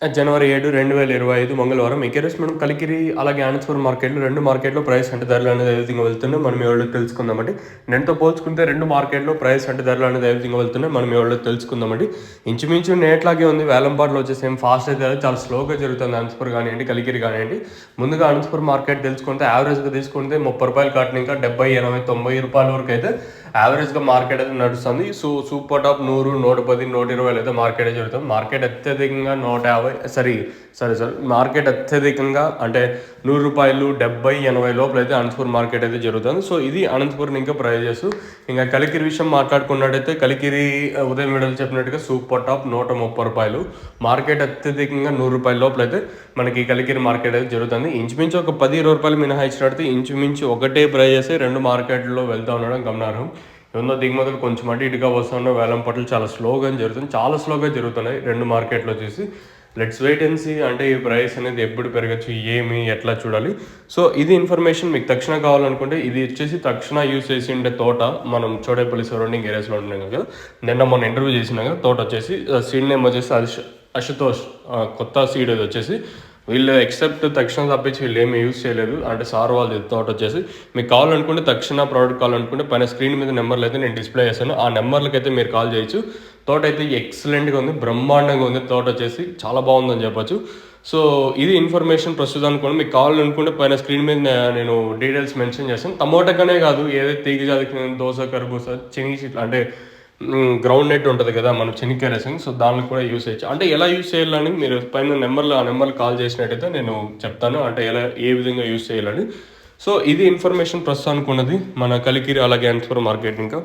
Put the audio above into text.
జనవరి 7, 2025 మంగళవారం. ఈరోజు మనం కలికిరి అలాగే అనంతపురం మార్కెట్‌లో 2 మార్కెట్‌లో ప్రైస్ అంటే ధరలు అనేది ఏ విధంగా వెళ్తున్నాయో మనం ఈ వీడియోలో తెలుసుకుందామండి. నిన్నటితో పోల్చుకుంటే 2 మార్కెట్‌లో ప్రైస్ అంటే ధరలు అనేది ఏ విధంగా వెళ్తున్నాయో మనం ఈ వీడియోలో తెలుసుకుందామండి. ఇంచుమించు నేట్లాగే ఉంది. వేలంపాటలో వచ్చేసి ఏం ఫాస్ట్ అయితే కాదు, చాలా స్లోగా జరుగుతుంది అనంతపురం కానివ్వండి, కలికిరి కానివ్వండి. ముందుగా అనంతపురం మార్కెట్ తెలుసుకుంటే యావరేజ్‌గా తీసుకుంటే రూ. 30 కాటన్ ఇంకా 70, 80, 90 వరకు అయితే యావరేజ్‌గా మార్కెట్ అయితే నడుస్తుంది. సో సూపర్ టాప్ 100, 110, 120 అయితే మార్కెట్ జరుగుతుంది. మార్కెట్ అత్యధికంగా 150 మార్కెట్ అత్యధికంగా అంటే రూ. 100, 70, 80 లోపల అయితే అనంతపురం మార్కెట్ అయితే జరుగుతుంది. సో ఇది అనంతపురం ఇంకా ప్రైజెస్. ఇంకా కలికిరి విషయం మాట్లాడుకున్నట్టయితే కలికిరి ఉదయం వీడియోలో చెప్పినట్టుగా సూపర్ టాప్ రూ. 130. మార్కెట్ అత్యధికంగా రూ. 100 లోపల అయితే మనకి కలికిరి మార్కెట్ అయితే జరుగుతుంది. ఇంచుమించు ఒక రూ. 10 మినహాయించినట్టు ఇంచుమించు ఒకటే ప్రైజెస్ 2 మార్కెట్లో వెళ్తూ ఉండడం గమనార్హం. ఏమన్నా దిగుమతులు కొంచెం అటు ఇటుగా వస్తున్న వేలం పట్లు చాలా స్లోగా జరుగుతుంది. చాలా స్లోగా జరుగుతున్నాయి 2 మార్కెట్లో వచ్చేసి. లెట్స్ వెయిట్ అండ్ సీ అంటే ఈ ప్రైస్ అనేది ఎప్పుడు పెరగచ్చు, ఏమి ఎట్లా చూడాలి. సో ఇది ఇన్ఫర్మేషన్ మీకు తక్షణ కావాలనుకుంటే ఇది వచ్చేసి తక్షణ యూస్ చేసి ఉండే తోట మనం చోడేపల్లి సరౌండింగ్ ఏరియాస్లో ఉంటున్నాం కదా. నిన్న మొన్న ఇంటర్వ్యూ చేసినా కదా. తోట వచ్చేసి సీడ్ నేమ్ వచ్చేసి అశుతోష్, కొత్త సీడ్ అది వచ్చేసి. వీళ్ళు ఎక్సెప్ట్ తక్షణ తప్పించి వీళ్ళు ఏమి యూజ్ చేయలేదు. అంటే సార్ వాళ్ళు తోట వచ్చేసి మీకు కావాలనుకుంటే తక్షణ ప్రోడక్ట్ కావాలనుకుంటే పైన స్క్రీన్ మీద నెంబర్లు అయితే నేను డిస్ప్లే చేస్తాను. ఆ నెంబర్లకి అయితే మీరు కాల్ చేయొచ్చు. తోట అయితే ఎక్సలెంట్గా ఉంది, బ్రహ్మాండంగా ఉంది. తోట వచ్చేసి చాలా బాగుందని చెప్పొచ్చు. సో ఇది ఇన్ఫర్మేషన్ ప్రస్తుతానికి కూడా మీకు కావాలనుకుంటే పైన స్క్రీన్ మీద నేను డీటెయిల్స్ మెన్షన్ చేస్తాను. టమోటాకనే కాదు, ఏదైతే తీగ జాతికి దోస, కర్బూస, చెనిగి అంటే గ్రౌండ్ నెట్ ఉంటుంది కదా మనం చెనిక్కాయ రసం. సో దానికి కూడా యూస్ చేయొచ్చు. అంటే ఎలా యూస్ చేయాలని మీరు పైన ఆ నెంబర్లు కాల్ చేసినట్టయితే నేను చెప్తాను. అంటే ఏ విధంగా యూస్ చేయాలని. సో ఇది ఇన్ఫర్మేషన్ ప్రస్తుతానికి ఉన్నది మన కలికిరి అలాగే అనంతపురం మార్కెట్ ఇంకా.